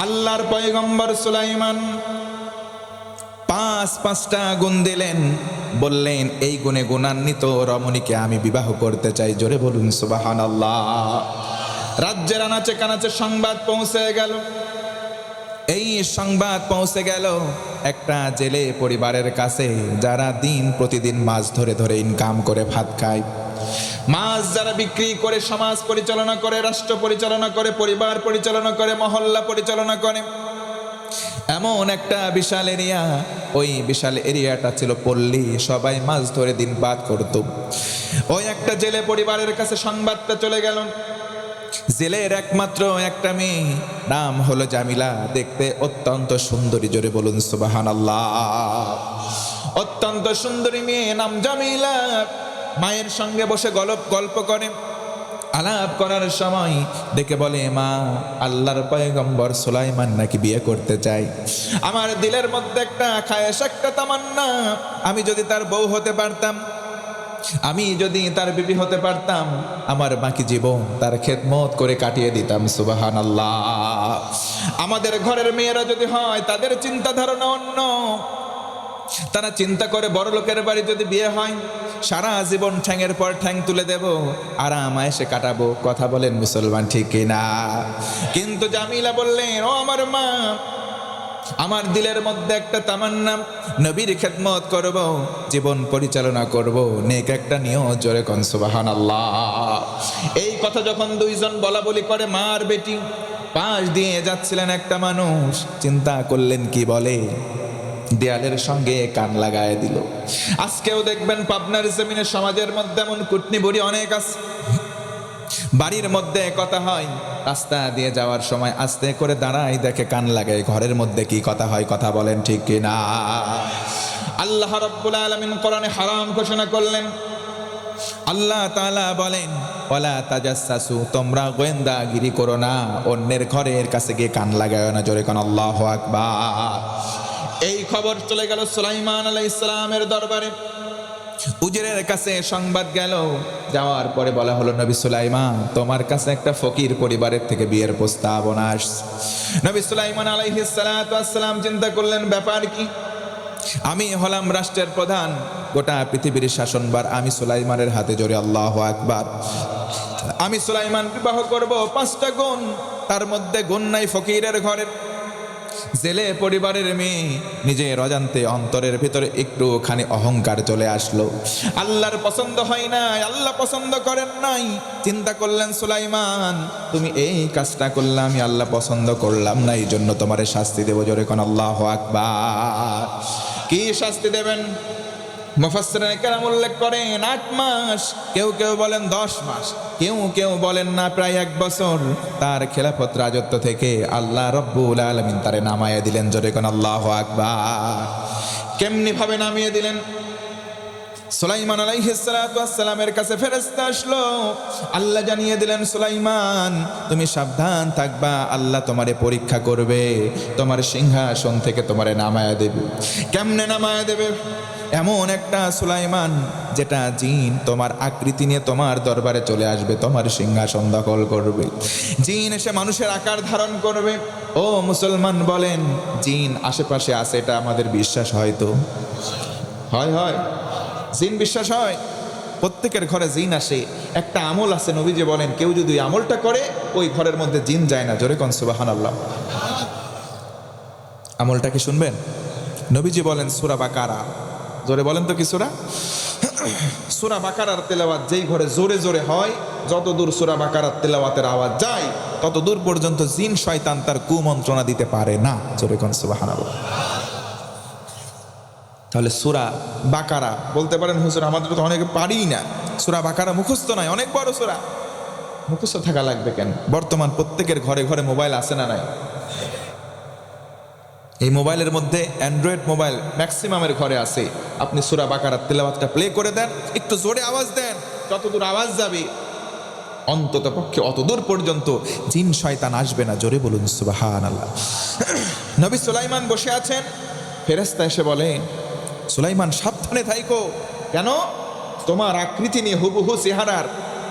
আল্লাহর পয়গম্বর সুলাইমান পাঁচটা গুণ দিলেন, বললেন এই গুণে গুণান্বিত রমণীকে আমি বিবাহ করতে চাই। জোরে বলুন সুবহানাল্লাহ। রাজ্যের আনাচে কানাচে সংবাদ পৌঁছে গেল। এই সংবাদ পৌঁছে গেল একটা জেলে পরিবারের কাছে, যারা দিন প্রতিদিন মাছ ধরে ধরে ইনকাম করে ভাত খায়। মাছ যারা বিক্রি করে সমাজ পরিচালনা করে, রাষ্ট্র পরিচালনা করে, পরিবার পরিচালনা করে, মহল্লা পরিচালনা করে। এমন একটা বিশাল এরিয়া, ওই বিশাল এরিয়াটা ছিল পল্লী, সবাই মাছ ধরে দিন পাত করত। ওই একটা জেলে পরিবারের কাছে সংবাদটা চলে গেল। জেলের একমাত্র একটা মেয়ে, নাম হলো জামিলা, দেখতে অত্যন্ত সুন্দরী। জোরে বলুন সুবহানাল্লাহ। অত্যন্ত সুন্দরী মেয়ে, নাম জামিলা। মায়ের সঙ্গে বসে গল্প করে। আলাপ করার সময় দেখে বলে, মা, আল্লাহর পয়গম্বর সুলাইমান নাকি বিয়ে করতে চাই। আমার দিলের মধ্যে একটা খায়েশ, একটা তামান্না, আমি যদি তার বউ হতে পারতাম, আমি যদি তার বিবি হতে পারতাম, আমার বাকি জীবন তার খেদমত করে কাটিয়ে দিতাম। সুবহানাল্লাহ। আমাদের ঘরের মেয়েরা যদি হয়, তাদের চিন্তা ধারণা অন্য। তারা চিন্তা করে বড় লোকের বাড়ি যদি বিয়ে হয়, সারা জীবন ঠ্যাঙের পর ঠ্যাং তুলে দেব, আরাম আয়েশে কাটাবো। কথা বলেন মুসলমান, ঠিক কিনা? কিন্তু জামিলা বললেন, ও আমার মা, আমার দিলের মধ্যে একটা তামান্না, নবীর খেদমত করব, জীবন পরিচালনা করব, নেক একটা নিয়ত। জোরে কোন সুবহানাল্লাহ। এই কথা যখন দুইজন বলা বলি করে, মা আর বেটি, পাশ দিয়ে যাচ্ছিলেন একটা মানুষ, চিন্তা করলেন কি বলে, দেয়ালের সঙ্গে কান লাগায় দিল। আজকেও দেখবেন পাবনার জমিনে সমাজের মধ্যে এমন কুটনি বুড়ি অনেক আছে। বাড়ির মধ্যে কথা হয়, রাস্তা দিয়ে যাওয়ার সময় আস্তে করে দাঁড়ায়, দেখে কান লাগায়, ঘরের মধ্যে কি কথা হয়। কথা বলেন, ঠিক কিনা? আল্লাহ রাব্বুল আলামিন কোরআনে হারাম ঘোষণা করলেন। আল্লাহ তাআলা বলেন, ওয়ালা তাজাসসু, তোমরা গোয়েন্দাগিরি করো না, অন্যের ঘরের কাছে গিয়ে কান লাগায় না। জোরে কোন আল্লাহু আকবার। এই খবর চলে গেল সুলাইমান আলাইহিস সালামের দরবারে। উজিরের কাছে সংবাদ গেল। যাওয়ার পরে বলা হলো, নবী সুলাইমান, তোমার কাছে একটা ফকির পরিবারের থেকে বিয়ের প্রস্তাবনা আসছে। নবী সুলাইমান আলাইহিস সালাতু ওয়াস সালাম চিন্তা করলেন, ব্যাপার কি? আমি হলাম রাষ্ট্রের প্রধান, গোটা পৃথিবীর শাসনভার আমি সুলাইমানের হাতে। জোরে আল্লাহু আকবার। আমি সুলাইমান বিবাহ করব, 5টা গুণ, তার মধ্যে গুণ নাই ফকিরের ঘরের। জেলে পরিবারের মেয়ে, নিজের অজান্তে অন্তরের ভিতরে একটুখানি অহংকার চলে আসলো। আল্লাহর পছন্দ হয় নাই, আল্লাহ পছন্দ করেন নাই। চিন্তা করলেন, সুলাইমান, তুমি এই কাজটা করলে আমি আল্লাহ পছন্দ করলাম না, এই জন্য তোমার শাস্তি দেব। জোরে কোন আল্লাহু আকবার। কি শাস্তি দেবেন? মুফাসসিরিনে কেরাম উল্লেখ করেন 8 মাস, কেউ কেউ বলেন 10 মাস, কেউ কেউ বলেন না প্রায় 1 বছর। তার খেলাফত রাজত্ব থেকে আল্লাহ রাব্বুল আলামিন তারে নামায়ে দিলেন। জোরে কোন আল্লাহু আকবার। কেমনি ভাবে নামিয়ে দিলেন? সুলাইমান আলাইহিস সালাতু ওয়াস সালামের কাছে ফেরেশতা আসলো। আল্লাহ জানিয়ে দিলেন, সুলাইমান, তুমি সাবধান থাকবা, আল্লাহ তোমারে পরীক্ষা করবে, তোমার সিংহাসন থেকে তোমারে নামায়া দেবে। কেমনে নামায়া দেবে? এমন একটা সুলাইমান, যেটা জিন তোমার আকৃতি নিয়ে তোমার দরবারে চলে আসবে, তোমার সিংহাসন দখল করবে। জিন এসে মানুষের আকার ধারণ করবে। ও মুসলমান, বলেন, জিন আশেপাশে আছে, এটা আমাদের বিশ্বাস হয়তো হয়? জিন বিশ্বাস হয়? প্রত্যেকের ঘরে জিন আসে। একটা আমল আছে, নবীজি বলেন, কেউ যদি আমলটা করে, ওই ঘরের মধ্যে জিন যায় না। জোরে কোন সুবহানাল্লাহ। আমলটা কি শুনবেন? নবীজি বলেন, সূরা বাকারা। জোরে বলেন তো কি সূরা? সূরা বাকারার তেলাওয়াত যেই ঘরে জোরে জোরে হয়, যত দূর সূরা বাকারার তেলাওয়াতের আওয়াজ যায়, তত দূর পর্যন্ত জিন শয়তান তার কুমন্ত্রণা দিতে পারে না। জোরে কোন সুবহানাল্লাহ। তাহলে সূরা বাকারা বলতে পারেন, হুজুর আমাদের তো অনেকে পারি না, সূরা বাকারা মুখস্থ নাই, অনেক বড় সূরা, মুখস্থ থাকা লাগবে কেন? বর্তমান প্রত্যেকের ঘরে ঘরে মোবাইল আছে না নাই? এই মোবাইলের মধ্যে অ্যান্ড্রয়েড মোবাইল ম্যাক্সিমামের ঘরে আছে। আপনি সূরা বাকারার তেলাওয়াতটা প্লে করে দেন, একটু জোরে আওয়াজ দেন, যতদূর আওয়াজ যাবে অন্তত পক্ষে অতদূর পর্যন্ত জিন শয়তান আসবে না। জোরে বলুন সুবহানাল্লাহ। নবী সুলাইমান বসে আছেন, ফেরেশতা এসে বলে, সুলাইমান সাবধানে থাইকো, কেন? তোমার আকৃতি নিয়ে হুবহু চেহারার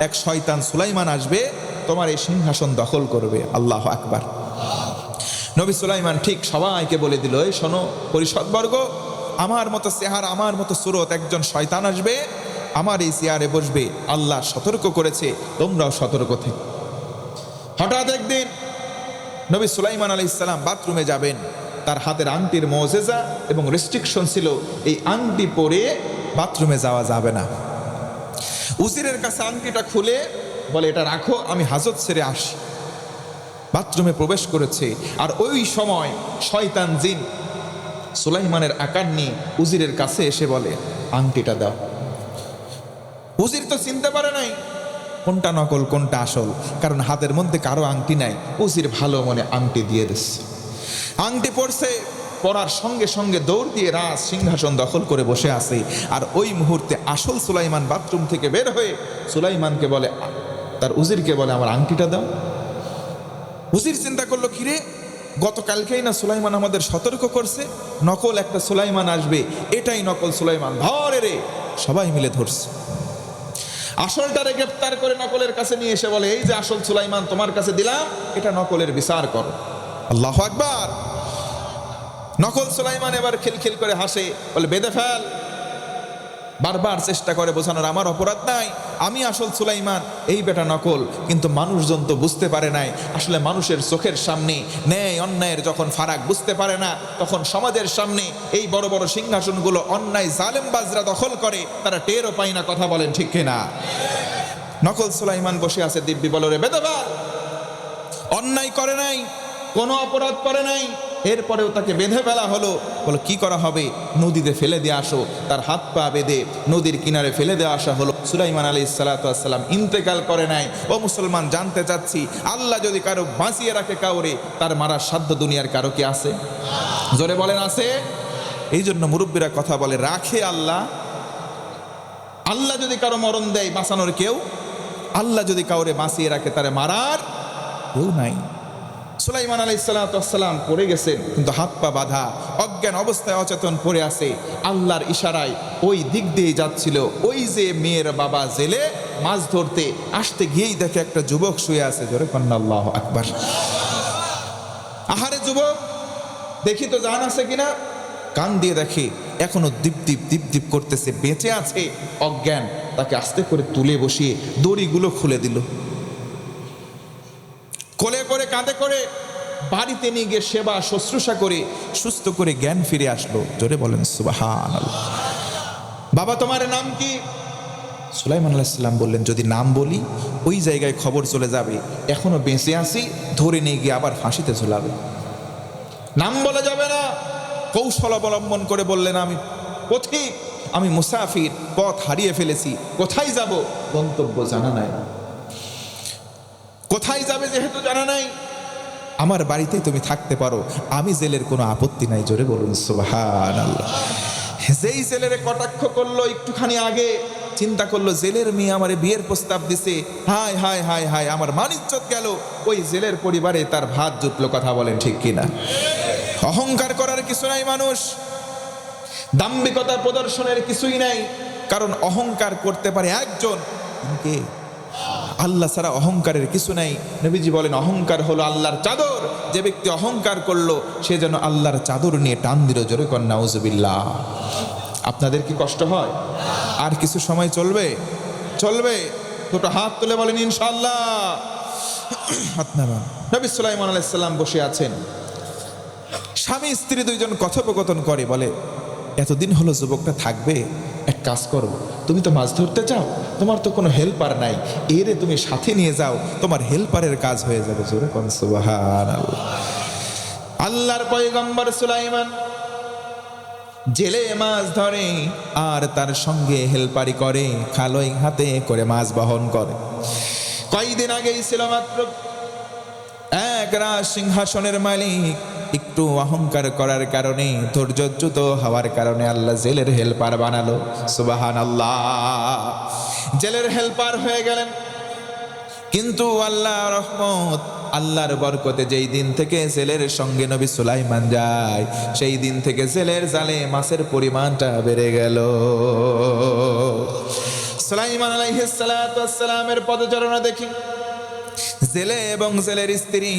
এক শয়তান সুলাইমান আসবে, তোমার এই সিংহাসন দখল করবে। আল্লাহু আকবার। নবী সুলাইমান ঠিক সবাইকে বলে দিল, এই শোনো পরিষদবর্গ, আমার মতো চেহারা, আমার মতো সুরত একজন শয়তান আসবে, আমার এই চেয়ারে বসবে, আল্লাহ সতর্ক করেছে, তোমরাও সতর্ক থেকো। হঠাৎ একদিন নবী সুলাইমান আলাইহিস সালাম বাথরুমে যাবেন, তার হাতের আংটির মুজিজা এবং রেস্ট্রিকশন ছিল, এই আংটি পরে বাথরুমে যাওয়া যাবে না। উজিরের কাছে আংটিটা খুলে বলে, এটা রাখো, আমি হাজত সেরে আসি। বাথরুমে প্রবেশ করেছে, আর ওই সময় শয়তান জিন সুলাইমানের আকার নিয়ে উজিরের কাছে এসে বলে, আংটিটা দাও। উজির তো চিনতে পারে নাই কোনটা নকল কোনটা আসল, কারণ হাতের মধ্যে কারো আংটি নাই। উজির ভালো মনে আংটি দিয়ে দিচ্ছে। আংটি পড়ছে, পড়ার সঙ্গে সঙ্গে দৌড় দিয়ে রাজ সিংহাসন দখল করে বসে আছে। আর ওই মুহূর্তে আসল সুলাইমান বাথরুম থেকে বের হয়ে সুলাইমানকে বলে, তার উজিরকে বলে, আমার আংটিটা দাও। উজির চিন্তা করলো, কিরে, গতকালকেই না সুলাইমান আমাদের সতর্ক করছে নকল একটা সুলাইমান আসবে, এটাই নকল সুলাইমান, ধরে রে। সবাই মিলে ধরছে, আসলটারে গ্রেফতার করে নকলের কাছে নিয়ে এসে বলে, এই যে আসল সুলাইমান তোমার কাছে দিলাম, এটা নকলের বিচার করো। আল্লাহু আকবার। নকল সুলাইমান এবার খিলখিল করে হাসে, বলে, বেঁধে ফেল। বারবার চেষ্টা করে বোঝানোর, আমার অপরাধ নাই, আমি আসল সুলাইমান, এই বেটা নকল। কিন্তু মানুষজন তো বুঝতে পারে নাই। আসলে মানুষের চোখের সামনে ন্যায় অন্যায়ের যখন ফারাক বুঝতে পারে না, তখন সমাজের সামনে এই বড় বড় সিংহাসনগুলো অন্যায় জালেমবাজরা দখল করে, তারা টেরও পায় না। কথা বলেন ঠিক কিনা? নকল সুলাইমান বসে আছে দিব্যি, বলে, রে বেঁধে ফেল। অন্যায় করে নাই, কোনো অপরাধ করে নাই, এরপরেও তাকে বেঁধে ফেলা হলো। বলো, কি করা হবে? নদীতে ফেলে দিয়ে আসো। তার হাত পা বেঁধে নদীর কিনারে ফেলে দেওয়া আসা হলো। সুলাইমান আলাইহিস সালাতু ওয়াস সালাম ইন্তেকাল করে নাই। ও মুসলমান, জানতে চাচ্ছি, আল্লাহ যদি কারো বাঁচিয়ে রাখে কাউরে, তার মারার সাধ্য দুনিয়ার কারো কি আছে? জোরে বলেন, আছে? এই জন্য মুরব্বীরা কথা বলে, রাখে আল্লাহ। আল্লাহ যদি কারো মরণ দেয়, বাঁচানোর কেউ। আল্লাহ যদি কাউরে বাঁচিয়ে রাখে, তারে মারার কেউ নাই। সুলাইমান আলাইহিস সালাতু ওয়াস সালাম পড়ে গেছেন, কিন্তু হাত পা বাঁধা, অজ্ঞান অবস্থায় অচেতন পড়ে আছে। আল্লাহর ইশারায় ওই দিক দিয়ে যাচ্ছিল। ওই যে মেয়ের বাবা জেলে মাছ ধরতে আসতে গিয়েই দেখে একটা যুবক শুয়ে আছে। জোরে কন্না আল্লাহু আকবার। আহারে যুবক, দেখি তো জান আছে কিনা। কান দিয়ে দেখে এখনো দীপ দীপ দীপ দীপ করতেছে, বেঁচে আছে। অজ্ঞান, তাকে আস্তে করে তুলে বসিয়ে দড়িগুলো খুলে দিল। কোলে করে কাঁধে করে বাড়িতে নিয়ে গিয়ে সেবা শুশ্রূষা করে সুস্থ করে জ্ঞান ফিরে আসলো। জোরে বলেন সুবহানাল্লাহ। বাবা, তোমার নাম কি? সুলাইমান আলাইহিস সালাম বললেন, যদি নাম বলি ওই জায়গায় খবর চলে যাবে, এখনো বেঁচে আছি, ধরে নিয়ে গিয়ে আবার ফাঁসিতে ঝুলাবে। নাম বলা যাবে না। কৌশল অবলম্বন করে বললেন, আমি পথিক, আমি মুসাফির, পথ হারিয়ে ফেলেছি, কোথায় যাব গন্তব্য জানা নাই। কোথায় যাবে যেহেতু জানা নাই, আমার বাড়িতেই তুমি থাকতে পারো, আমি জেলের কোনো আপত্তি নাই। জোরে বলুন সুবহানাল্লাহ। যেই জেলের কটাক্ষ করলো একটুখানি আগে, চিন্তা করলো জেলের মেয়ে আমারে বিয়ের প্রস্তাব দিছে, হায় হায় হায় হায়, আমার মান ইজ্জত গেল। ওই জেলের পরিবারে তার ভাত জুটলো। কথা বলেন ঠিক কিনা? অহংকার করার কিছু নাই মানুষ, দাম্ভিকতা প্রদর্শনের কিছুই নাই। কারণ অহংকার করতে পারে একজন, কে? আল্লাহ ছাড়া অহংকারের কিছু নাই। নবীজি বলেন, অহংকার হলো আল্লাহর চাদর। যে ব্যক্তি অহংকার করলো, সে যেন আল্লাহর চাদর নিয়ে টান দিল। জোরে কর নাউজুবিল্লাহ। আপনাদের কি কষ্ট হয়? আর কিছু সময় চলবে? চলবে। দুটো হাত তুলে বলেন ইনশাআল্লাহ। হাত নামান। নবী সুলাইমান আলাইহিস সালাম বসে আছেন, স্বামী স্ত্রী দুইজন কথোপকথন করে। বলে, এতদিন হলো যুবকটা থাকবে, এক কাজ করো, তুমি তো মাছ ধরতে চাও, তোমার তো কোনো হেল্পার নাই, এরে তুমি সাথে নিয়ে যাও, তোমার হেল্পারের কাজ হয়ে যাবে। জোরে কোন সুবহানাল্লাহ। আল্লাহর পয়গম্বর সুলাইমান জেলে মাছ ধরে, আর তার সঙ্গে হেল্পারি করে, খালই হাতে করে মাছ বহন করে। কয়েকদিন আগেই ছিল মাত্র এক রাজ সিংহাসনের মালিক। একটু অহংকার করার কারণে, ধৈর্যচ্যুত হওয়ার কারণে আল্লাহ জেলের হেল্পার বানালো। সুবহানাল্লাহ। জেলের হেল্পার হয়ে গেলেন। কিন্তু আল্লাহ রহমত, আল্লাহর বরকতে যেই দিন থেকে জেলের সঙ্গে নবী সুলাইমান যায়, সেই দিন থেকে জেলের জালে মাছের পরিমাণটা বেড়ে গেল। সুলাইমান আলাইহিস সালাতু ওয়াস সালামের পদচারণা দেখি জেলে এবং জেলের স্ত্রী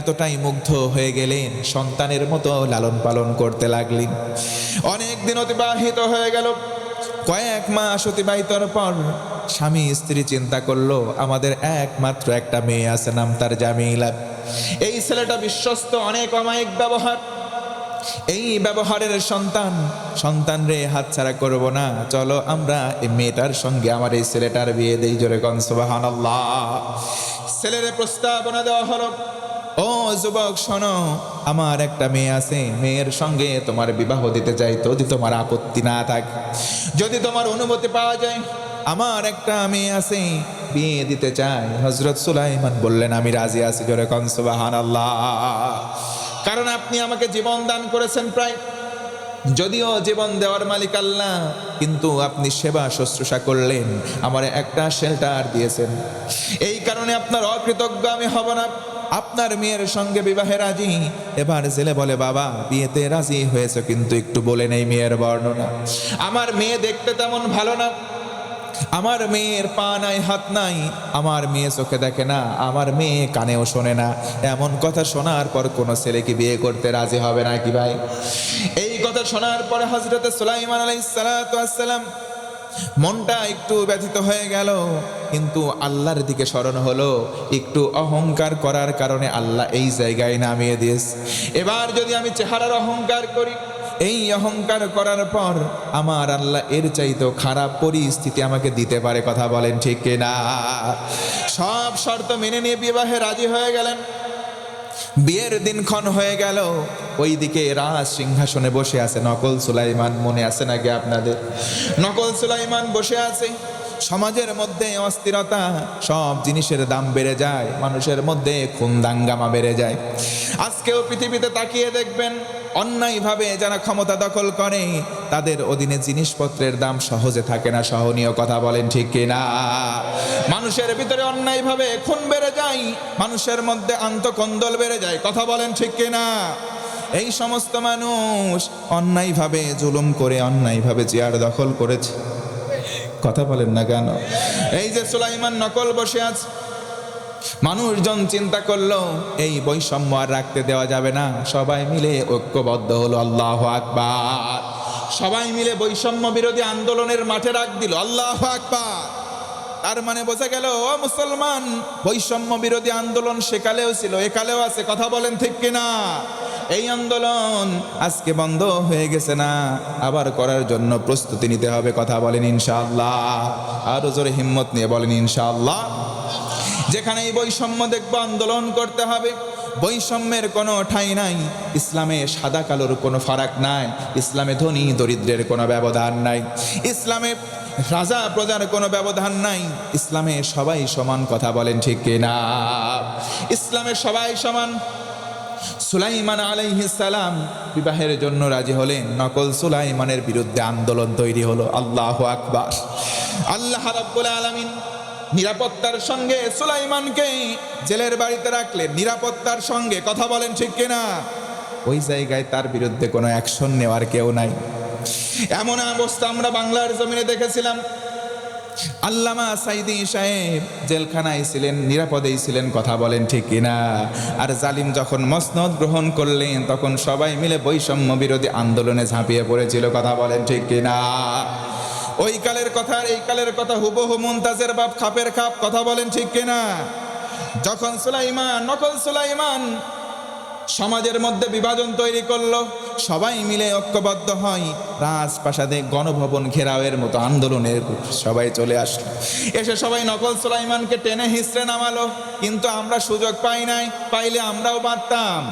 এতটাই মুগ্ধ হয়ে গেলেন, সন্তানের মতো লালন পালন করতে লাগলেন। অনেক দিন অতিবাহিত হয়ে গেল। কয়েক মাস অতিবাহিতর পর স্বামী স্ত্রী চিন্তা করলো, আমাদের একমাত্র একটা মেয়ে আছে, নাম তার জামিলা। এই ছেলেটা বিশ্বস্ত, অনেক অমায়িক ব্যবহার। এই ব্যবহারের সন্তান রে হাতছাড়া করব না, চলো আমরা এই মেয়েটার সঙ্গে আমার এই ছেলেটার বিয়ে দেই। জোরে কোন সুবহানাল্লাহ। ছেলের প্রস্তাবনা দেওয়া হলো, ও যুবক শোনো, আমার একটা মেয়ে আছে, মেয়ের সঙ্গে তোমার বিবাহ দিতে চাই, যদি তোমার আপত্তি না থাকে, যদি তোমার অনুমতি পাওয়া যায়, আমার একটা মেয়ে আছে, বিয়ে দিতে চাই। হযরত সুলাইমান বললেন, আমি রাজি আছি। জোরে কোন সুবহানাল্লাহ। কারণ আপনি আমাকে জীবন দান করেছেন প্রায়, যদিও জীবন দেওয়ার মালিক আল্লাহ, কিন্তু আপনি সেবা শুশ্রূষা করলেন, আমার একটা শেল্টার দিয়েছেন, এই কারণে আপনার অকৃতজ্ঞ আমি হব না। আপনার মেয়ের সঙ্গে বিবাহে রাজি। এবার জেলে বলে, বাবা বিয়েতে রাজি হয়েছে, কিন্তু একটু বলে নেই মেয়ের বর্ণনা। আমার মেয়ে দেখতে তেমন ভালো না, আমার মেয়ের পা নাই হাত নাই, আমার মেয়ে চোখে দেখে না, আমার মেয়ে কানেও শোনে না। এমন কথা শোনার পর কোনো ছেলে কি বিয়ে করতে রাজি হবে না কি ভাই? এই কথা শোনার পরে হযরত সুলাইমান আলাইহিস সালাতু ওয়াস সালাম মনটা একটু ব্যথিত হয়ে গেল, কিন্তু আল্লাহর দিকে স্মরণ হলো। একটু অহংকার করার কারণে আল্লাহ এই জায়গায় নামিয়ে দিয়েছে। এবার যদি আমি চেহারার অহংকার করি, এই অহংকার করার পর আমার আল্লাহ এর চাইতেও খারাপ পরিস্থিতি আমাকে দিতে পারে। কথা বলেন ঠিক কিনা? সব শর্ত মেনে নিয়ে বিবাহে রাজি হয়ে গেলেন। বিয়ের দিনক্ষণ হয়ে গেল। ওইদিকে রাজ সিংহাসনে বসে আছে নকল সুলাইমান। মনে আছে নাকি আপনাদের? নকল সুলাইমান বসে আছে। সমাজের মধ্যে অস্থিরতা, সব জিনিসের দাম বেড়ে যায়, মানুষের মধ্যে খুন দাঙ্গামা বেড়ে যায়। আজকেও পৃথিবীতে তাকিয়ে দেখবেন, অন্যায়ভাবে যারা ক্ষমতা দখল করে তাদের অধীনে জিনিসপত্রের দাম সহজে থাকে না। সহনীয় কথা বলেন ঠিক কিনা? মানুষের ভিতরে অন্যায়ভাবে খুন বেড়ে যায়, মানুষের মধ্যে আন্তঃকন্দল বেড়ে যায়। কথা বলেন ঠিক কিনা? এই সমস্ত মানুষ অন্যায়ভাবে জুলুম করে, অন্যায়ভাবে চেয়ার দখল করেছে। কথা বলেন না কেন? এই যে সুলাইমান নকল বসে আছে, মানুষজন চিন্তা করলো এই বৈষম্য আর রাখতে দেওয়া যাবে না। সবাই মিলে ঐক্যবদ্ধ হলো, আল্লাহু আকবার। সবাই মিলে বৈষম্য বিরোধী আন্দোলনের মাঠে ডাক দিল, আল্লাহু আকবার। তার মানে বোঝা গেল, ও মুসলমান, বৈষম্য বিরোধী আন্দোলন সেকালেও ছিল, একালেও আছে। কথা বলেন ঠিক কিনা? এই আন্দোলন আজকে বন্ধ হয়ে গেছে না, আবার করার জন্য প্রস্তুতি নিতে হবে। কথা বলেন ইনশাআল্লাহ। আরো জোরে হিম্মত নিয়ে বলেন ইনশাআল্লাহ। যেখানে এই বৈষম্য দেখবো, আন্দোলন করতে হবে। বৈষম্যের কোনো ঠাঁই নাই। ইসলামে সাদা কালোর কোনো ফারাক নাই, ইসলামে ধনী দরিদ্রের কোনো ব্যবধান নাই, ইসলামে রাজা প্রজার কোনো ব্যবধান নাই, ইসলামে সবাই সমান। কথা বলেন ঠিক কিনা? ইসলামে সবাই সমান। সুলাইমান আলাইহিস সালাম বিবাহের জন্য রাজি হলেন। নকল সুলাইমানের বিরুদ্ধে আন্দোলন তৈরি হলো, আল্লাহু আকবার। আল্লাহ রাব্বুল আলামিন নিরাপত্তার সঙ্গে সুলাইমানকে জেলের বাড়িতে রাখলেন, নিরাপত্তার সঙ্গে। কথা বলেন ঠিক কিনা? ওই জায়গায় তার বিরুদ্ধে কোনো অ্যাকশন নেওয়ার কেউ নাই। এমন অবস্থা আমরা বাংলার জমিনে দেখেছিলাম। আল্লামা সাইদি সাহেব জেলখানায় ছিলেন, নিরাপদেই ছিলেন। কথা বলেন ঠিক কিনা? আর জালিম যখন মসনদ গ্রহণ করলেন, তখন সবাই মিলে বৈষম্য বিরোধী আন্দোলনে ঝাঁপিয়ে পড়েছিল। কথা বলেন ঠিক কিনা? ওই কালের কথা আর এই কালের কথা হুবহু মুনতাজের বাপ খাপের খাপ। কথা বলেন ঠিক কিনা? যখন সুলাইমান, নকল সুলাইমান সমাজের মধ্যে বিভাজন তৈরি করলো, সবাই মিলে ঐক্যবদ্ধ হয়, রাজপ্রাসাদে গণভবন ঘেরাওয়ের মতো আন্দোলনের সবাই চলে আসলো। এসে সবাই নকল সুলাইমানকে টেনে হিঁচড়ে নামালো, কিন্তু আমরা সুযোগ পাই নাই, পাইলে আমরাও বাঁধতাম।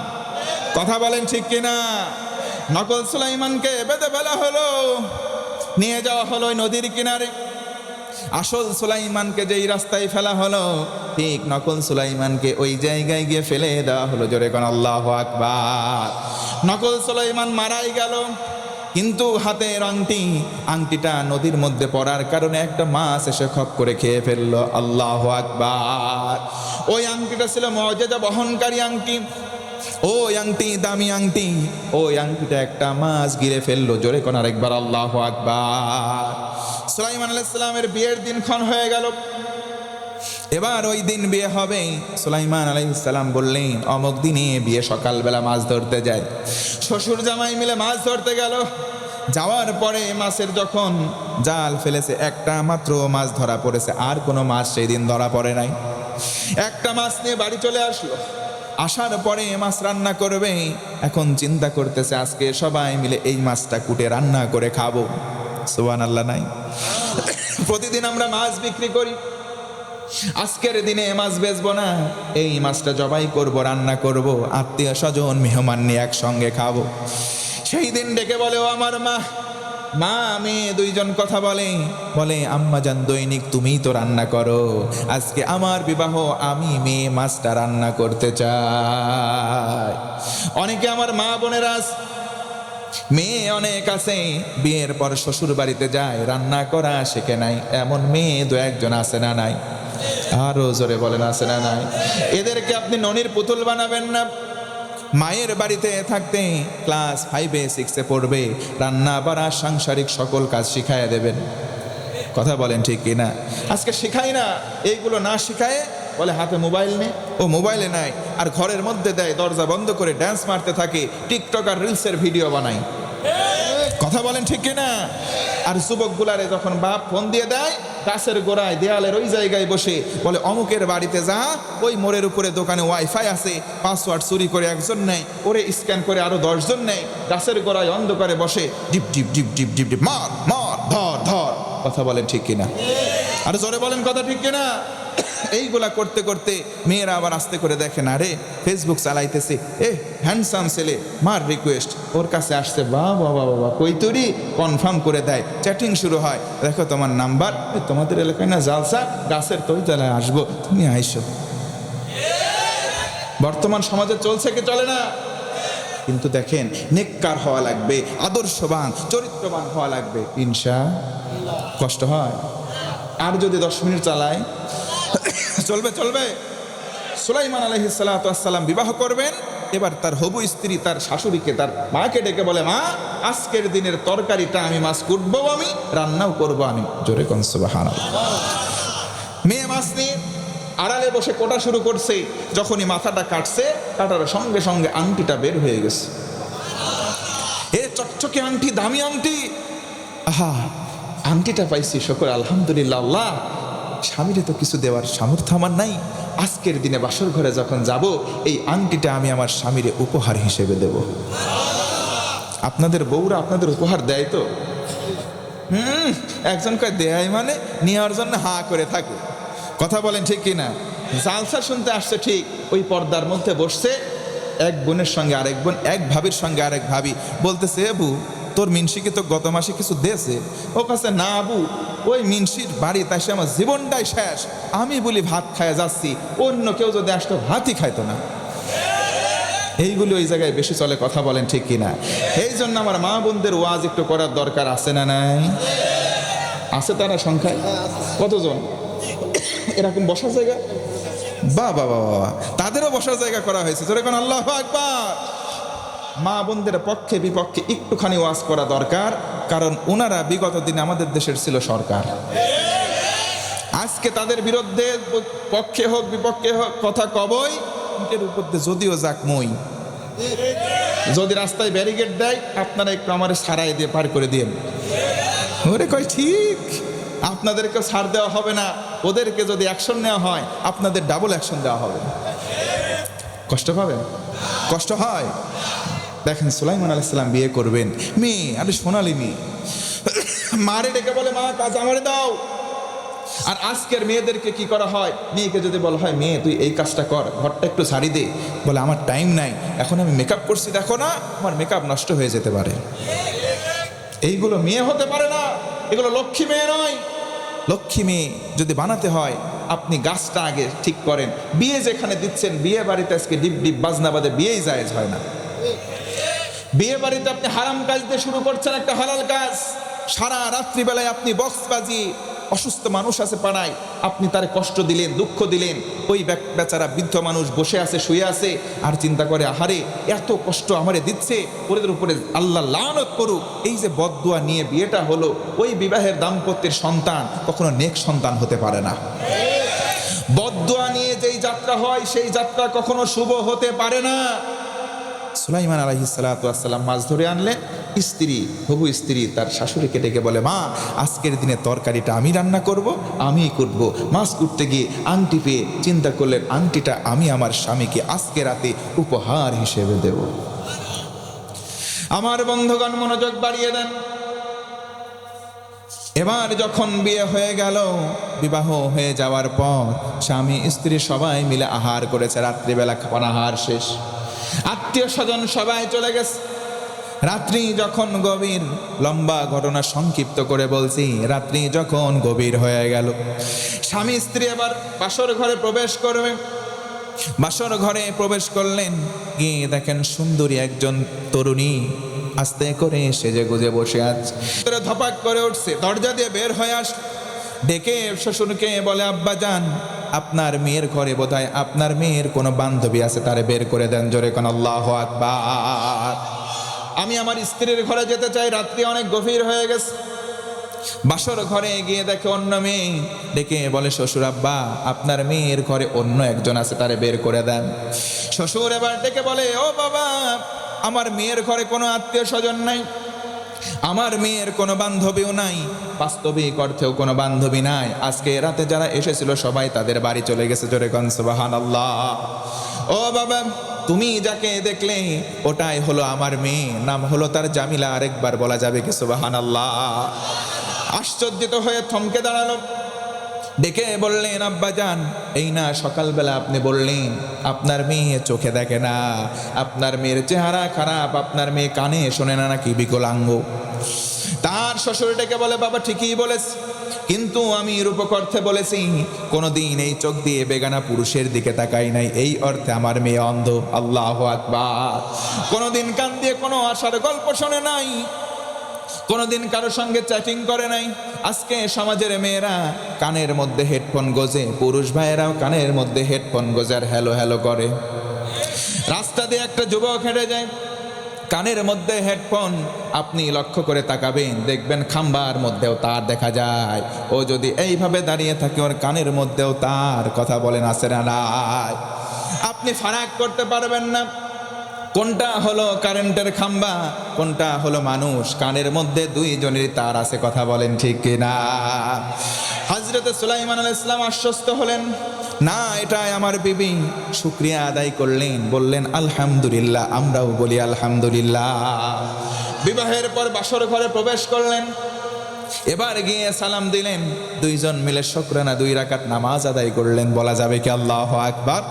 কথা বলেন ঠিক কিনা? নকল সুলাইমানকে বেঁধে ফেলা হলো, নিয়ে যাওয়া হলো ওই নদীর কিনারে। আসল সুলাইমানকে যেই রাস্তায় ফেলা হলো, ঠিক নকল সুলাইমানকে ওই জায়গায় গিয়ে ফেলে দেওয়া হলো। জোরে কোন আল্লাহু আকবার। নকল সুলাইমান মারাই গেল, কিন্তু হাতের আংটিটা নদীর মধ্যে পড়ার কারণে একটা মাছ এসে খপ করে খেয়ে ফেললো। আল্লাহু আকবার। ওই আংটিটা ছিল মুআজিজা বহনকারী আংটি। ওই আংটি দামি আংটি, ওই আংটিটা একটা মাছ গিলে ফেললো। জোরে কোন আরেকবার আল্লাহু আকবার। সুলাইমান আলাইহিস সালামের বিয়ের দিনক্ষণ হয়ে গেল। এবার ওই দিন বিয়ে হবে। সুলাইমান আলাইহিস সালাম বললেন অমুক দিনে বিয়ে, সকালবেলা মাছ ধরতে যায়। শ্বশুর জামাই মিলে মাছ ধরতে গেল। যাওয়ার পরে মাছের যখন জাল ফেলেছে, একটা মাত্র মাছ ধরা পড়েছে, আর কোনো মাছ সেই দিন ধরা পড়ে নাই। একটা মাছ নিয়ে বাড়ি চলে আসলো। আসার পরে মাছ রান্না করবে। এখন চিন্তা করতেছে আজকে সবাই মিলে এই মাছটা কুটে রান্না করে খাবো। সুবহানাল্লাহ নাই? প্রতিদিন আমরা মাছ বিক্রি করি, আজকের দিনে মাছ বেচবো না, এই মাছটা জবাই করব, রান্না করব, আত্মীয় স্বজন মেহমান নিয়ে একসঙ্গে খাবো। সেই দিন ডেকে বলে ও আমার মা। মা মেয়ে দুইজন কথা বলে আম্মা জান দৈনিক তুমিই তো রান্না করো, আজকে আমার বিবাহ, আমি মেয়ে মাছটা রান্না করতে চাই। অনেকে আমার মা বোনেরা মেয়ে অনেক আছে, বিয়ের পর শ্বশুর বাড়িতে যায়, রান্না করা শেখে নাই, এমন মেয়ে দু একজন আছে না নাই? আরো জোরে বলেন আছে না নাই? এদেরকে আপনি ননির পুতুল বানাবেন না। মায়ের বাড়িতে থাকতে ক্লাস 5-এ 6-এ পড়বে, রান্না বাড়া সাংসারিক সকল কাজ শিখাইয়া দেবেন। কথা বলেন ঠিক কিনা? আজকে শিখাই না, এইগুলো না শিখায় বলে হাতে মোবাইল নেই, ও মোবাইলে নাই, আর ঘরের মধ্যে দেয়, দরজা বন্ধ করে ড্যান্স মারতে থাকে, টিকটক আর রিলসের ভিডিও বানায়। কথা বলেন ঠিক কিনা? আর যুবকগুলারে যখন বাপ ফোন দিয়ে দেয়, গাছের গোড়ায় দেয়ালের ওই জায়গায় বসে বলে অমুকের বাড়িতে যা, ওই মোড়ের উপরে দোকানে ওয়াইফাই আছে, পাসওয়ার্ড চুরি করে একজন নেয়, ওরে স্ক্যান করে আরো 10 জন নেয়, গাছের গোড়ায় অন্ধকারে বসে deep deep deep deep deep deep মার মার ধর ধর। কথা বলেন ঠিক কিনা? আর জোরে বলেন কথা ঠিক কিনা? এইগুলা করতে করতে মেয়েরা আবার আস্তে করে দেখে না রে, ফেসবুক চালাইতেছে, হ্যান্ডসাম ছেলে, মার রিকোয়েস্ট, ওর কাছে আসছে, বাবা বাবা কই তুরি, কনফার্ম করে দেয়, চ্যাটিং শুরু হয়, দেখো তোমার নাম্বার, তোমাদের এলাকায় না জালসা, গাছের তৈতলায় আসবো, তুমি আইসো। বর্তমান সমাজে চলছে কি চলে না? কিন্তু দেখেন, নেককার হওয়া লাগবে, আদর্শবান চরিত্রবান হওয়া লাগবে, ইনশাআল্লাহ। কষ্ট হয়, আর যদি 10 মিনিট চালায় চলবে? সুলাইমান আলাইহিস সালাতু ওয়াস সালাম বিবাহ করবেন। এবার তার হবু স্ত্রী তার শাশুড়িকে, তার মাকে ডেকে বলে, মা আজকের দিনের তরকারিটা আমি, মাছ কুটবো আমি, রান্নাও করবো আমি। জোরে কোন সুবহানাল্লাহ। মেয়ে মাছ নিয়ে আড়ালে বসে কোটা শুরু করছে। যখনই মাথাটা কাটছে, কাটার সঙ্গে সঙ্গে আংটিটা বের হয়ে গেছে। চকচকে আংটি, দামি আংটি, আহা আংটিটা পাইছি, শুকর আলহামদুলিল্লাহ। আল্লাহ, স্বামীরে তো কিছু দেওয়ার সামর্থ্য আমার নাই, আজকের দিনে বাসর ঘরে যখন যাব, এই আংটিটা আমি আমার স্বামীরে উপহার হিসেবে দেব। আপনাদের বউরা আপনাদের উপহার দেয় তো? একজন কয় দেয় মানে নেওয়ার জন্য হা করে থাকে। কথা বলেন ঠিক কিনা? জালসা শুনতে আসছে ঠিক, ওই পর্দার মধ্যে বসছে এক বোনের সঙ্গে আরেক বোন, এক ভাবির সঙ্গে আরেক ভাবি, বলতেছে, এবু তোর মিনসিকে তো গত মাসে কিছু দিয়েছে। ও কাছে, না আবু, ওই মিনসির বাড়িতে এসে আমার জীবনটাই শেষ, আমি বলি ভাত খায় যাচ্ছি, অন্য কেউ যদি আসতো ভাতই খাইতো না। এইগুলো ওই জায়গায় বেশি চলে। কথা বলেন ঠিক কিনা? এই জন্য আমার মা বোনদের ওয়াজ একটু করার দরকার আছে না নাই? আছে তারা সংখ্যায় কতজন এরকম বসার জায়গা? বাবা বাবা, তাদেরও বসার জায়গা করা হয়েছে। জোরে কোন আল্লাহু আকবার। মা বোনদের পক্ষে বিপক্ষে একটুখানি ওয়াজ করা দরকার, কারণ ওনারা বিগত দিনে আমাদের দেশের ছিল সরকার। আজকে তাদের বিরুদ্ধে পক্ষে হোক বিপক্ষে হোক কথা কবই, ইটের উপর দিয়ে যদিও যাক মই, যদি রাস্তায় ব্যারিকেড দেয়, আপনারা একটু আমার সারাই দিয়ে পার করে দিন। ওরে কয় ঠিক, আপনাদেরকে ছাড় দেওয়া হবে না, ওদেরকে যদি অ্যাকশন নেওয়া হয়, আপনাদের ডাবল অ্যাকশন দেওয়া হবে। কষ্ট পাবেন? কষ্ট হয়। দেখেন, সুলাইমান আলাইহিস সালাম বিয়ে করবেন, মেয়ে আরে সোনালি মেয়ে, মারে ডেকে বলে, মা কাজ আমারে দাও। আর আজকের মেয়েদেরকে কি করা হয়, মেয়েকে যদি বলা হয়, মেয়ে তুই এই কাজটা কর, ঘরটা একটু ছাড়ি দে, বলে আমার টাইম নাই, এখন আমি মেকআপ করছি, দেখো না আমার মেকআপ নষ্ট হয়ে যেতে পারে। এইগুলো মেয়ে হতে পারে না, এগুলো লক্ষ্মী মেয়ে নয়। লক্ষ্মী মেয়ে যদি বানাতে হয়, আপনি গাছটা আগে ঠিক করেন। বিয়ে যেখানে দিচ্ছেন, বিয়ে বাড়িতে আজকে ডিপ ডিপ বাজনা বাদে বিয়েই জায়েজ হয় না। বিয়ে বাড়িতে আপনি হারাম কাজ দিয়ে শুরু করছেন একটা হালাল কাজ। সারা রাত্রিবেলায় আপনি বক্স বাজিয়ে, অসুস্থ মানুষ আছে পাড়ায়, আপনি তার কষ্ট দিলেন, দুঃখ দিলেন। ওই বেচারা বৃদ্ধ মানুষ বসে আছে, শুয়ে আছে, আর চিন্তা করে, আহারে এত কষ্ট আমারে দিচ্ছে, ওদের উপরে আল্লাহ লানত করুক। এই যে বদদুয়া নিয়ে বিয়েটা হলো, ওই বিবাহের দাম্পত্যের সন্তান কখনো নেক সন্তান হতে পারে না। বদদুয়া নিয়ে যেই যাত্রা হয় সেই যাত্রা কখনো শুভ হতে পারে না। সুলাইমান আলাইহিস সালাতু ওয়াস সালাম মাছ ধরে আনলেন। স্ত্রী, হবু স্ত্রী তার শাশুড়িকে ডেকে বলে, মা আজকের দিনে তরকারিটা আমি রান্না করব, আমিই করব। মাছ করতে গিয়ে আংটি পেয়ে চিন্তা করলেন, আংটিটা আমি আমার স্বামীকে আজকে রাতে উপহার হিসেবে দেব। আমার বন্ধুগণ মনোযোগ বাড়িয়ে দেন। এবার যখন বিয়ে হয়ে গেল, বিবাহ হয়ে যাওয়ার পর স্বামী স্ত্রী সবাই মিলে আহার করেছে। রাত্রিবেলা পানাহার শেষ, আত্মীয় স্বজন সবাই চলে গেছে। রাত্রি যখন গভীর, লম্বা ঘটনা সংক্ষিপ্ত করে বলছি, রাত্রি যখন গভীর হয়ে গেল, স্বামী স্ত্রী এবার বাসর ঘরে প্রবেশ করবে। বাসর ঘরে প্রবেশ করলেন, গিয়ে দেখেন সুন্দরী একজন তরুণী আস্তে করে সেজে গুজে বসে আছে। ধপাক করে উঠছে, দরজা দিয়ে বের হয়ে আস, ডেকে শ্বশুরকে বলে, আব্বা যান, আপনার মেয়ের ঘরে বোধহয় আপনার মেয়ের কোনো বান্ধবী আছে, তারে বের করে দেন। জোরে কোন আল্লাহু আকবার। আমি আমার স্ত্রীর ঘরে যেতে চাই, রাত্রি অনেক গভীর হয়ে গেছে। বাসর ঘরে গিয়ে দেখে অন্য মেয়ে, ডেকে বলে, শ্বশুর আব্বা আপনার মেয়ের ঘরে অন্য একজন আছে, তারে বের করে দেন। শ্বশুর এবার ডেকে বলে, ও বাবা, আমার মেয়ের ঘরে কোনো আত্মীয় স্বজন নাই, আমার মেয়ের কোনো বান্ধবীও নাই, বাস্তবিক অর্থেও কোনো বান্ধবী নাই। আজকে রাতে যারা এসেছিল সবাই তাদের বাড়ি চলে গেছে। জোরে কোন সুবহানাল্লাহ। ও বাবা, তুমি যাকে দেখলে ওটাই হলো আমার মেয়ে, নাম হলো তার জামিলা। আরেকবার বলা যাবে কি সুবহানাল্লাহ? আশ্চর্যিত হয়ে থমকে দাঁড়ালো, ডেকে বললেন, আব্বা যান, এই না সকালবেলা আপনি বললেন আপনার মেয়ে চোখে দেখে না, আপনার মেয়ের চেহারা খারাপ, আপনার মেয়ে কানে শোনে না, নাকি বিকলাঙ্গ। তার শ্বশুর ডেকে বলে, বাবা ঠিকই বলেছ, কিন্তু আমি রূপক অর্থে বলেছি, কোনোদিন এই চোখ দিয়ে বেগানা পুরুষের দিকে তাকাই নাই, এই অর্থে আমার মেয়ে অন্ধ। আল্লাহু আকবার। কোনোদিন কান দিয়ে কোনো আশার গল্প শোনে নাই, কোনোদিন কারোর সঙ্গে চ্যাটিং করে নাই। আজকে সমাজের মেয়েরা কানের মধ্যে হেডফোন গোজে, পুরুষ ভাইয়েরাও কানের মধ্যে হেডফোন গোজে আর হ্যালো হ্যালো করে। রাস্তা দিয়ে একটা যুবক হেঁটে যায়, কানের মধ্যে হেডফোন, আপনি লক্ষ্য করে তাকাবেন, দেখবেন খাম্বার মধ্যেও তার দেখা যায়। ও যদি এইভাবে দাঁড়িয়ে থাকে, ওর কানের মধ্যেও তার। কথা বলেন আছে না নাই? আপনি ফারাক করতে পারবেন না কোনটা হলো কারেন্টের খাম্বা, কোনটা হলো মানুষ। কানের মধ্যে দুইজনেরই তার আছে। কথা বলেন ঠিক কিনা? হযরতে সুলাইমান আলাইহিস সালাম আশ্বস্ত হলেন, না এটাই আমার বিবি। শুকরিয়া আদায় করলেন, বললেন আলহামদুলিল্লাহ। আমরাও বলি আলহামদুলিল্লাহ। বিবাহের পর বাসর ঘরে প্রবেশ করলেন। এবার গিয়ে সালাম দিলেন, দুইজন মিলে শুকরানা 2 রাকাত নামাজ আদায় করলেন। বলা যাবে কি আল্লাহু আকবার?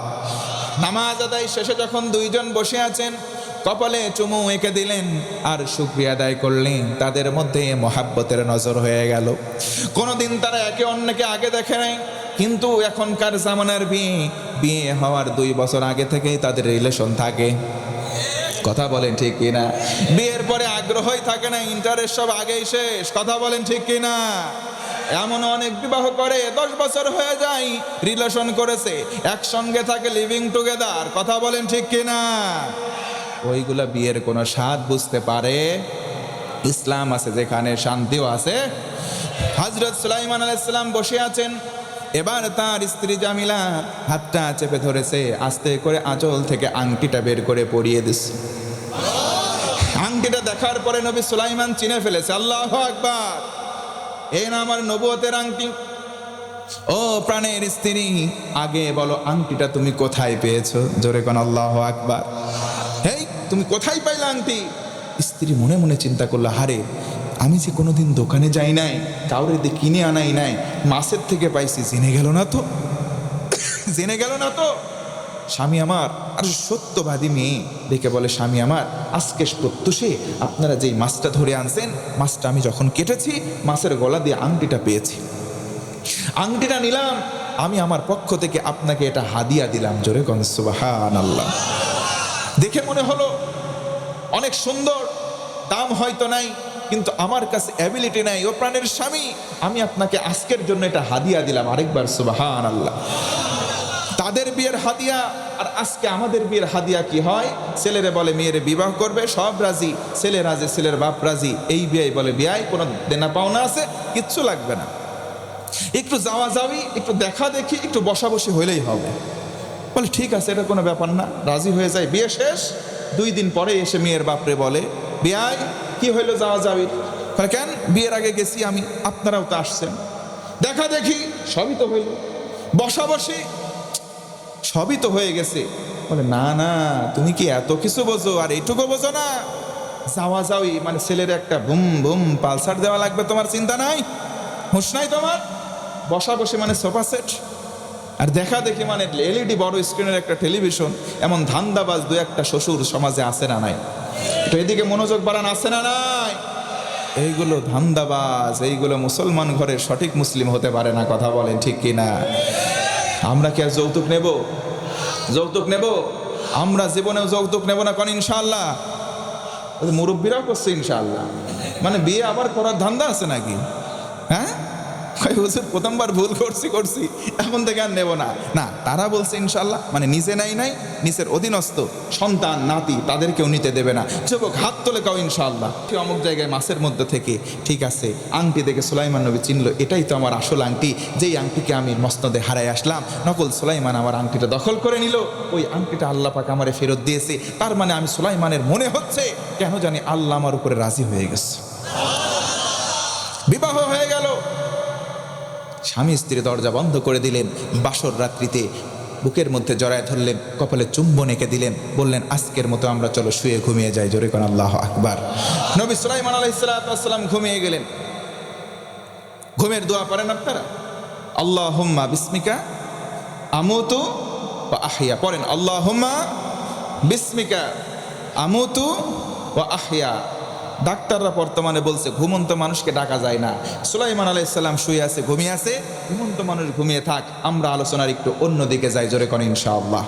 নামাজ আদায় শেষে যখন দুইজন বসে আছেন, কপালে চুমু এঁকে দিলেন আর শুকরিয়া আদায় করলেন। তাদের মধ্যে মহাব্বতের নজর হয়ে গেল। কোনোদিন তারা একে অন্যকে আগে দেখে নাই, কিন্তু এখনকার জামানার বিয়ে হওয়ার 2 বছর আগে থেকেই তাদের রিলেশন থাকে। কথা বলেন ঠিক কিনা? বিয়ের পরে আগ্রহই থাকে না, ইন্টারেস্ট সব আগেই শেষ। কথা বলেন ঠিক কিনা? এমন অনেক বিবাহ করে 10 বছর হয়ে যায়, রিলেশন করেছে, একসঙ্গে থাকে, লিভিং টুগেদার। কথা বলেন ঠিক কিনা? ওইগুলা বিয়ের কোনো স্বাদ বুঝতে পারে? ইসলাম আছে যেখানে, শান্তিও আছে। হযরত সুলাইমান আলাইহিস সালাম বসে আছেন। এবার তার স্ত্রী জামিলা হাতটা চেপে ধরেছে, আস্তে করে আঁচল থেকে আংটিটা বের করে পরিয়ে দিচ্ছে। আংটিটা দেখার পরে নবী সুলাইমান চিনে ফেলেছে। আল্লাহু আকবার। এই না আমার নবুয়তের আংটি। ও প্রাণের স্ত্রী, আগে বলো আংটিটা তুমি কোথায় পেয়েছো? জোরে কোন আল্লাহু আকবার। হেই, তুমি কোথায় পাইলে আংটি? স্ত্রী মনে মনে চিন্তা করলো, হারে আমি যে কোনোদিন দোকানে যাই নাই, কাউরে দিয়ে কিনে আনাই নাই, মাছের থেকে পাইছি। জেনে গেল না তো? জেনে গেল না তো? স্বামী আমার আর সত্যবাদী মেয়ে দেখে বলে, স্বামী আমার আজকে প্রত্যুষে আপনারা যেই মাছটা ধরে আনছেন, মাছটা আমি যখন কেটেছি, মাছের গলা দিয়ে আংটিটা পেয়েছি। আংটিটা নিলাম, আমি আমার পক্ষ থেকে আপনাকে এটা হাদিয়া দিলাম। জোরে কোন সুবহানাল্লাহ। দেখে মনে হলো অনেক সুন্দর, দাম হয়তো নাই, কিন্তু আমার কাছে অ্যাবিলিটি নাই। ও প্রাণের স্বামী, আমি আপনাকে আজকের জন্য এটা হাদিয়া দিলাম। আরেকবার সুবহানাল্লাহ। তাদের বিয়ের হাদিয়া আর আজকে আমাদের বিয়ের হাদিয়া কি হয়? ছেলেরে বলে মেয়েরে বিবাহ করবে, সব রাজি, ছেলে রাজি, ছেলের বাপ রাজি। এই বিয়ে বলে বিয়ায় কোনো দেনা পাওনা আছে, কিচ্ছু লাগবে না। একটু যাওয়া যাওয়ি, একটু দেখা দেখি, একটু বসাবসি হইলেই হবে। বলে ঠিক আছে, এটা কোনো ব্যাপার না, রাজি হয়ে যায়। বিয়ে শেষ 2 দিন পরে এসে মেয়ের বাপরে বলে, বিয়াই কি হইলো যাওয়া যাওয়ির? বলে কেন, বিয়ের আগে গেছি আমি, আপনারাও তো আসছেন, দেখা দেখি সবই তো হইল, বসাবসি সবই তো হয়ে গেছে। বলে না না, তুমি কি এত কিছু বোঝো আর এইটুকু বোঝো না? যাওয়া যাওয়ি মানে ছেলের একটা বুম বুম পালসার দেওয়া লাগবে, তোমার চিন্তা নাই, হুঁশ নাই তোমার? বসাবসি মানে সোফা সেট, আর দেখা দেখি মানে এলইডি বড় স্ক্রিনের একটা টেলিভিশন। এমন ধান্দাবাজ 2-1টা শ্বশুর সমাজে আছে না নাই? তো এদিকে মনোযোগ বাড়ান, আছে না নাই? এইগুলো ধান্দাবাজ, এইগুলো মুসলমান ঘরের সঠিক মুসলিম হতে পারে না। কথা বলেন ঠিক কিনা? আমরা কি আর যৌতুক নেব? যৌতুক নেব? আমরা জীবনেও যৌতুক নেব না কোন ইনশাআল্লাহ? মুরব্বীরাও করছে ইনশাআল্লাহ। মানে বিয়ে আবার করার ধান্দা আছে নাকি? হ্যাঁ, হুজুর প্রথমবার ভুল করছি, এখন থেকে আর নেব না। না, তারা বলছে ইনশাআল্লাহ, মানে নিজে নাই নিচের অধীনস্থ সন্তান নাতি তাদেরকেও নিতে দেবে না। যুবক হাত তোলে কাও ইনশাআল্লাহ। অমুক জায়গায় মাছের মধ্যে থেকে ঠিক আছে আংটি দেখে সুলাইমান নবী চিনল, এটাই তো আমার আসল আংটি, যেই আংটিকে আমি মসনদে হারাই আসলাম। নকল সুলাইমান আমার আংটিটা দখল করে নিল, ওই আংটিটা আল্লাহ পাক আমারে ফেরত দিয়েছে। তার মানে আমি সুলাইমানের মনে হচ্ছে কেন জানি আল্লাহ আমার উপরে রাজি হয়ে গেছে। বিবাহ হয়ে গেল, স্বামী স্ত্রী দরজা বন্ধ করে দিলেন। বাসর রাত্রিতে বুকের মধ্যে জড়ায় ধরলেন, কপালে চুম্বন এঁকে দিলেন, বললেন আজকের মতো আমরা চলো শুয়ে ঘুমিয়ে যাই। জোরে কোন আল্লাহু আকবার। নবী সুলাইমান আলাইহিস সালাম ঘুমিয়ে গেলেন। ঘুমের দোয়া পড়েন আপনারা? আল্লাহুম্মা বিসমিকা আমুতু ওয়া আহইয়া পড়েন, আল্লাহুম্মা বিসমিকা আমুতু ওয়া আহইয়া। ডাক্তাররা বর্তমানে বলছে ঘুমন্ত মানুষকে ডাকা যায় না। সুলাইমান আলাইহিস সালাম শুয়ে আছে, ঘুমিয়ে আছে, ঘুমন্ত মানুষ ঘুমিয়ে থাক। আমরা আলোচনার একটু অন্য দিকে যাই। জোরে কোন ইনশাআল্লাহ।